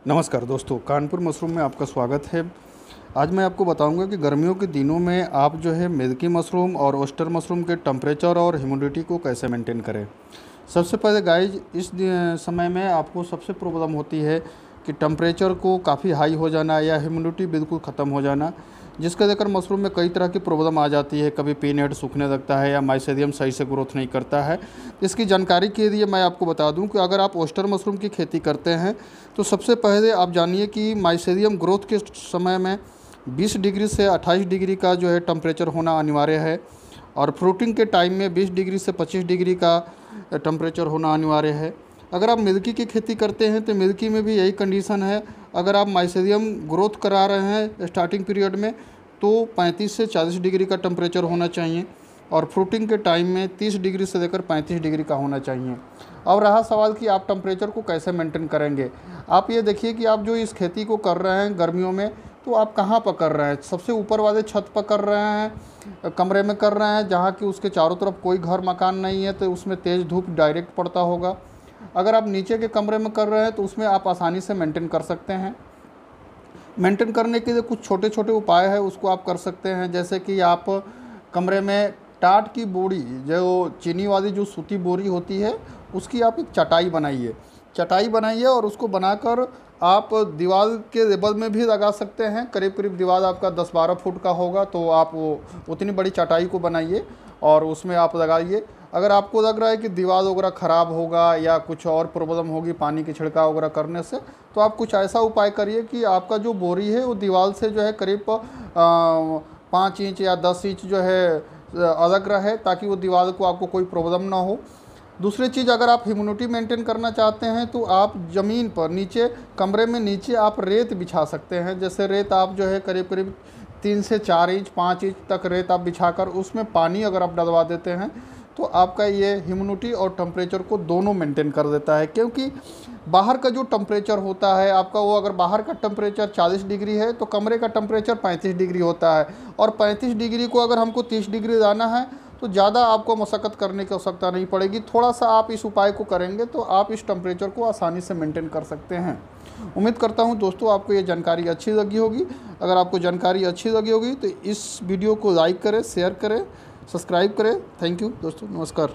नमस्कार दोस्तों, कानपुर मशरूम में आपका स्वागत है। आज मैं आपको बताऊंगा कि गर्मियों के दिनों में आप जो है मिल्की मशरूम और ओस्टर मशरूम के टेम्परेचर और ह्यूमिडिटी को कैसे मेंटेन करें। सबसे पहले गाइज इस समय में आपको सबसे प्रॉब्लम होती है कि टेम्परेचर को काफ़ी हाई हो जाना या ह्यूमिडिटी बिल्कुल ख़त्म हो जाना, जिसके लेकर मशरूम में कई तरह की प्रॉब्लम आ जाती है। कभी पीन हेड सूखने लगता है या माइसेरियम सही से ग्रोथ नहीं करता है। इसकी जानकारी के लिए मैं आपको बता दूं कि अगर आप ओस्टर मशरूम की खेती करते हैं तो सबसे पहले आप जानिए कि माइसेरियम ग्रोथ के समय में 20 डिग्री से 28 डिग्री का जो है टेम्परेचर होना अनिवार्य है, और फ्रूटिंग के टाइम में 20 डिग्री से 25 डिग्री का टेम्परेचर होना अनिवार्य है। अगर आप मिल्की की खेती करते हैं तो मिल्की में भी यही कंडीशन है। अगर आप माइसेरियम ग्रोथ करा रहे हैं स्टार्टिंग पीरियड में तो 35 से 40 डिग्री का टेम्परेचर होना चाहिए, और फ्रूटिंग के टाइम में 30 डिग्री से लेकर 35 डिग्री का होना चाहिए। अब रहा सवाल कि आप टेम्परेचर को कैसे मेंटेन करेंगे। आप ये देखिए कि आप जो इस खेती को कर रहे हैं गर्मियों में, तो आप कहाँ पर कर रहे हैं। सबसे ऊपर वाले छत पर कर रहे हैं, कमरे में कर रहे हैं जहाँ कि उसके चारों तरफ कोई घर मकान नहीं है, तो उसमें तेज़ धूप डायरेक्ट पड़ता होगा। अगर आप नीचे के कमरे में कर रहे हैं तो उसमें आप आसानी से मेंटेन कर सकते हैं। मेंटेन करने के लिए कुछ छोटे छोटे उपाय है, उसको आप कर सकते हैं। जैसे कि आप कमरे में टाट की बोरी, जो चीनी वाली जो सूती बोरी होती है, उसकी आप एक चटाई बनाइए और उसको बनाकर आप दीवार के लेवल में भी लगा सकते हैं। करीब करीब दीवार आपका 10-12 फुट का होगा, तो आप वो उतनी बड़ी चटाई को बनाइए और उसमें आप लगाइए। अगर आपको लग रहा है कि दीवार वगैरह ख़राब होगा या कुछ और प्रॉब्लम होगी पानी की छिड़काव वगैरह करने से, तो आप कुछ ऐसा उपाय करिए कि आपका जो बोरी है वो दीवार से जो है करीब 5 इंच या 10 इंच जो है अलग रहे, ताकि वो दीवार को आपको कोई प्रॉब्लम ना हो। दूसरी चीज़, अगर आप ह्यूमिडिटी मेंटेन करना चाहते हैं तो आप ज़मीन पर नीचे, कमरे में नीचे आप रेत बिछा सकते हैं। जैसे रेत आप जो है करीब करीब 3 से 4 इंच 5 इंच तक रेत आप बिछाकर उसमें पानी अगर आप डलवा देते हैं तो आपका ये ह्यूमिडिटी और टेम्परेचर को दोनों मेंटेन कर देता है। क्योंकि बाहर का जो टेम्परेचर होता है आपका, वो अगर बाहर का टेम्परेचर 40 डिग्री है तो कमरे का टेम्परेचर 35 डिग्री होता है, और 35 डिग्री को अगर हमको 30 डिग्री लाना है तो ज़्यादा आपको मशक्क़त करने की आवश्यकता नहीं पड़ेगी। थोड़ा सा आप इस उपाय को करेंगे तो आप इस टेम्परेचर को आसानी से मेंटेन कर सकते हैं। उम्मीद करता हूं दोस्तों आपको ये जानकारी अच्छी लगी होगी। अगर आपको जानकारी अच्छी लगी होगी तो इस वीडियो को लाइक करें, शेयर करें, सब्सक्राइब करें। थैंक यू दोस्तों, नमस्कार।